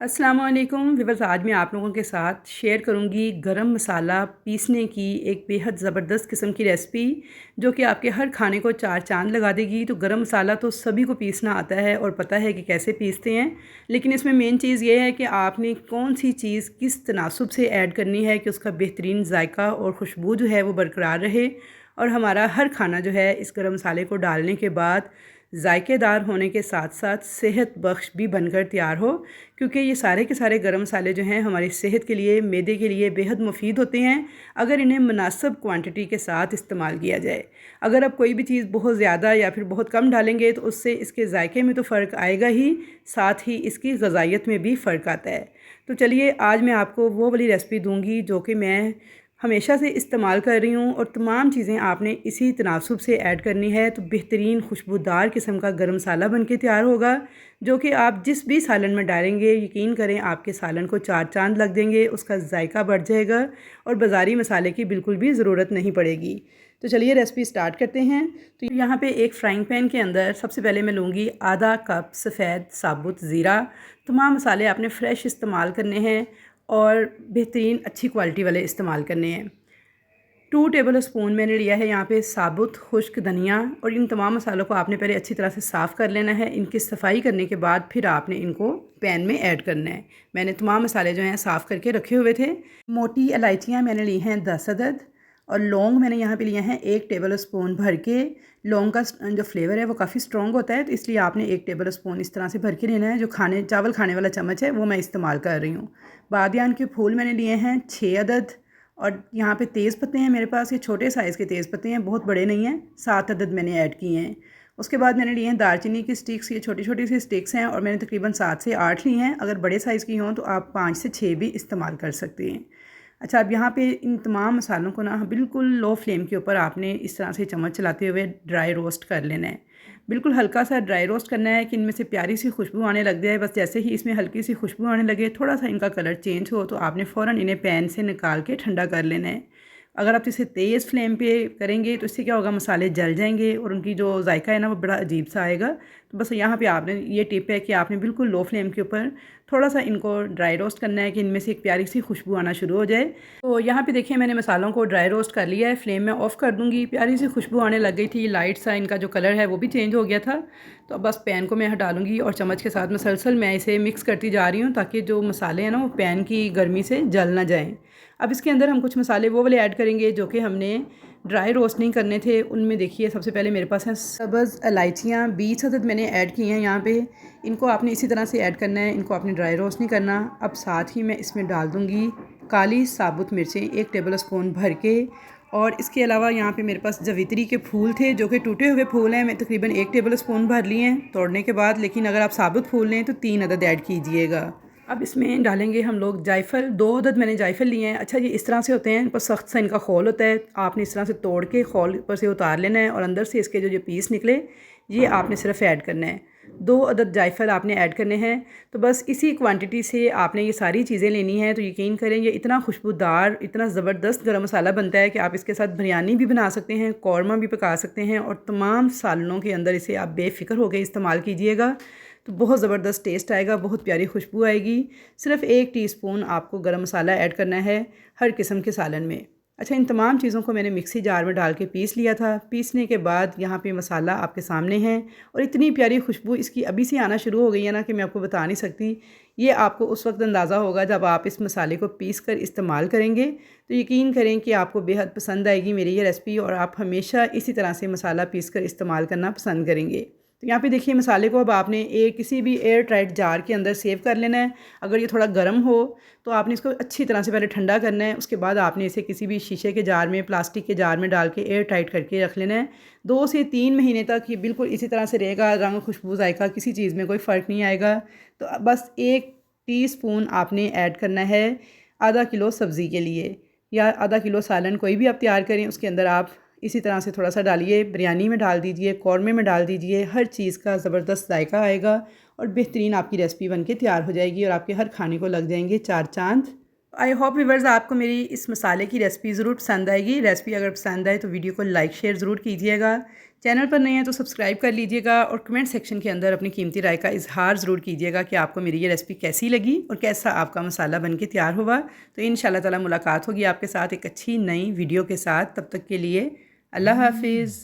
अस्सलामुअलैकुम व्यूअर्स। आज मैं आप लोगों के साथ शेयर करूंगी गरम मसाला पीसने की एक बेहद ज़बरदस्त किस्म की रेसिपी जो कि आपके हर खाने को चार चांद लगा देगी। तो गरम मसाला तो सभी को पीसना आता है और पता है कि कैसे पीसते हैं, लेकिन इसमें मेन चीज़ ये है कि आपने कौन सी चीज़ किस तनासुब से ऐड करनी है कि उसका बेहतरीन जायका और खुशबू जो है वो बरकरार रहे और हमारा हर खाना जो है इस गरम मसाले को डालने के बाद जायकेदार होने के साथ साथ सेहत बख्श भी बनकर तैयार हो, क्योंकि ये सारे के सारे गरम मसाले जो हैं हमारी सेहत के लिए, मैदे के लिए बेहद मुफीद होते हैं अगर इन्हें मुनासिब क्वांटिटी के साथ इस्तेमाल किया जाए। अगर आप कोई भी चीज़ बहुत ज़्यादा या फिर बहुत कम डालेंगे तो उससे इसके जायके में तो फ़र्क आएगा ही, साथ ही इसकी ग़िज़ाइयत में भी फ़र्क आता है। तो चलिए आज मैं आपको वो वाली रेसिपी दूँगी जो कि मैं हमेशा से इस्तेमाल कर रही हूँ और तमाम चीज़ें आपने इसी तनासुब से ऐड करनी है तो बेहतरीन खुशबूदार किस्म का गरम मसाला बन के तैयार होगा, जो कि आप जिस भी सालन में डालेंगे यकीन करें आपके सालन को चार चांद लग देंगे, उसका जायका बढ़ जाएगा और बाज़ारी मसाले की बिल्कुल भी ज़रूरत नहीं पड़ेगी। तो चलिए रेसिपी स्टार्ट करते हैं। तो यहाँ पे एक फ्राइंग पैन के अंदर सबसे पहले मैं लूँगी आधा कप सफ़ेद साबुत ज़ीरा। तमाम मसाले आपने फ़्रेश इस्तेमाल करने हैं और बेहतरीन अच्छी क्वालिटी वाले इस्तेमाल करने हैं। 2 टेबल स्पून मैंने लिया है यहाँ पे साबुत खुश्क धनिया, और इन तमाम मसालों को आपने पहले अच्छी तरह से साफ़ कर लेना है। इनकी सफाई करने के बाद फिर आपने इनको पैन में ऐड करना है। मैंने तमाम मसाले जो हैं साफ़ करके रखे हुए थे। मोटी इलायचियाँ मैंने ली हैं 10 अदद, और लौंग मैंने यहाँ पे लिए हैं 1 टेबल स्पून भर के। लौंग का जो फ्लेवर है वो काफ़ी स्ट्रॉन्ग होता है, तो इसलिए आपने 1 टेबल स्पून इस तरह से भर के लेना है। जो चावल खाने वाला चम्मच है वो मैं इस्तेमाल कर रही हूँ। बादियान के फूल मैंने लिए हैं 6 अदद, और यहाँ पे तेज़ पत्ते हैं मेरे पास, ये छोटे साइज़ के तेज़ पत्ते हैं, बहुत बड़े नहीं हैं, 7 अदद मैंने ऐड किए हैं। उसके बाद मैंने लिए हैं दालचीनी की स्टिक्स, ये छोटी छोटी सी स्टिक्स हैं और मैंने तकरीबन 7 से 8 ली हैं। अगर बड़े साइज़ की हों तो आप 5 से 6 भी इस्तेमाल कर सकते हैं। अच्छा, अब यहाँ पे इन तमाम मसालों को ना बिल्कुल लो फ्लेम के ऊपर आपने इस तरह से चम्मच चलाते हुए ड्राई रोस्ट कर लेना है। बिल्कुल हल्का सा ड्राई रोस्ट करना है कि इनमें से प्यारी सी खुशबू आने लग जाए। बस जैसे ही इसमें हल्की सी खुशबू आने लगे, थोड़ा सा इनका कलर चेंज हो, तो आपने फ़ौरन इन्हें पैन से निकाल के ठंडा कर लेना है। अगर आप इसे तेज़ फ्लेम पे करेंगे तो इससे क्या होगा, मसाले जल जाएंगे और उनकी जो जायका है ना वो बड़ा अजीब सा आएगा। तो बस यहाँ पे आपने ये टिप है कि आपने बिल्कुल लो फ्लेम के ऊपर थोड़ा सा इनको ड्राई रोस्ट करना है कि इनमें से एक प्यारी सी खुशबू आना शुरू हो जाए। तो यहाँ पे देखिए मैंने मसालों को ड्राई रोस्ट कर लिया है। फ्लेम में ऑफ़ कर दूँगी। प्यारी सी खुशबू आने लग गई थी, लाइट सा इनका जो कलर है वो भी चेंज हो गया था। तो अब बस पैन को मैं हटा लूँगी और चम्मच के साथ मुसलसल मैं इसे मिक्स करती जा रही हूँ ताकि जो मसाले हैं ना वो पैन की गर्मी से जल ना जाएँ। अब इसके अंदर हम कुछ मसाले वो वाले ऐड करेंगे जो कि हमने ड्राई रोस्ट नहीं करने थे। उनमें देखिए सबसे पहले मेरे पास हैं सब्ज़ इलायचियाँ 20 अदद मैंने ऐड की हैं यहाँ पे। इनको आपने इसी तरह से ऐड करना है, इनको आपने ड्राई रोस्ट नहीं करना। अब साथ ही मैं इसमें डाल दूँगी काली साबुत मिर्चें 1 टेबल स्पून भर के, और इसके अलावा यहाँ पे मेरे पास जवित्री के फूल थे जो कि टूटे हुए फूल हैं, मैं तकरीबन 1 टेबल स्पून भर लिए हैं तोड़ने के बाद, लेकिन अगर आप साबुत फूल लें तो 3 अदद ऐड कीजिएगा। अब इसमें डालेंगे हम लोग जायफल, 2 अदद मैंने जायफल लिए हैं। अच्छा, ये इस तरह से होते हैं, इन पर सख्त सा इनका खोल होता है, आपने इस तरह से तोड़ के खोल पर से उतार लेना है और अंदर से इसके जो पीस निकले ये आपने सिर्फ ऐड करना है। 2 अदद जायफल आपने ऐड करने हैं। तो बस इसी क्वांटिटी से आपने ये सारी चीज़ें लेनी हैं। तो यकीन करें ये इतना खुशबूदार, इतना ज़बरदस्त गरम मसाला बनता है कि आप इसके साथ बिरयानी भी बना सकते हैं, कौरमा भी पका सकते हैं, और तमाम सालनों के अंदर इसे आप बेफ़िक्र होकर इस्तेमाल कीजिएगा तो बहुत ज़बरदस्त टेस्ट आएगा, बहुत प्यारी खुशबू आएगी। सिर्फ़ 1 टीस्पून आपको गरम मसाला ऐड करना है हर किस्म के सालन में। अच्छा, इन तमाम चीज़ों को मैंने मिक्सी जार में डाल के पीस लिया था। पीसने के बाद यहाँ पे मसाला आपके सामने है और इतनी प्यारी खुशबू इसकी अभी से आना शुरू हो गई है ना कि मैं आपको बता नहीं सकती। ये आपको उस वक्त अंदाज़ा होगा जब आप इस मसाले को पीस कर इस्तेमाल करेंगे। तो यकीन करें कि आपको बेहद पसंद आएगी मेरी ये रेसिपी, और आप हमेशा इसी तरह से मसाला पीस कर इस्तेमाल करना पसंद करेंगे। तो यहाँ पे देखिए मसाले को अब आपने किसी भी एयर टाइट जार के अंदर सेव कर लेना है। अगर ये थोड़ा गर्म हो तो आपने इसको अच्छी तरह से पहले ठंडा करना है, उसके बाद आपने इसे किसी भी शीशे के जार में, प्लास्टिक के जार में डाल के एयर टाइट करके रख लेना है। 2 से 3 महीने तक ये बिल्कुल इसी तरह से रहेगा। रंग, खुशबू, जायका किसी चीज़ में कोई फ़र्क नहीं आएगा। तो बस 1 टीस्पून आपने ऐड करना है आधा किलो सब्ज़ी के लिए, या आधा किलो सालन कोई भी आप तैयार करें उसके अंदर आप इसी तरह से थोड़ा सा डालिए। बिरयानी में डाल दीजिए, कौरमे में डाल दीजिए, हर चीज़ का ज़बरदस्त जायका आएगा और बेहतरीन आपकी रेसिपी बनके तैयार हो जाएगी और आपके हर खाने को लग जाएंगे चार चांद। आई होप व्यूअर्स आपको मेरी इस मसाले की रेसिपी ज़रूर पसंद आएगी। रेसिपी अगर पसंद आए तो वीडियो को लाइक शेयर ज़रूर कीजिएगा। चैनल पर नए हैं तो सब्सक्राइब कर लीजिएगा और कमेंट सेक्शन के अंदर अपनी कीमती राय का इजहार ज़रूर कीजिएगा कि आपको मेरी ये रेसिपी कैसी लगी और कैसा आपका मसाला बन के तैयार हुआ। तो इंशाल्लाह ताला मुलाकात होगी आपके साथ एक अच्छी नई वीडियो के साथ। तब तक के लिए अल्लाह हाफिज़।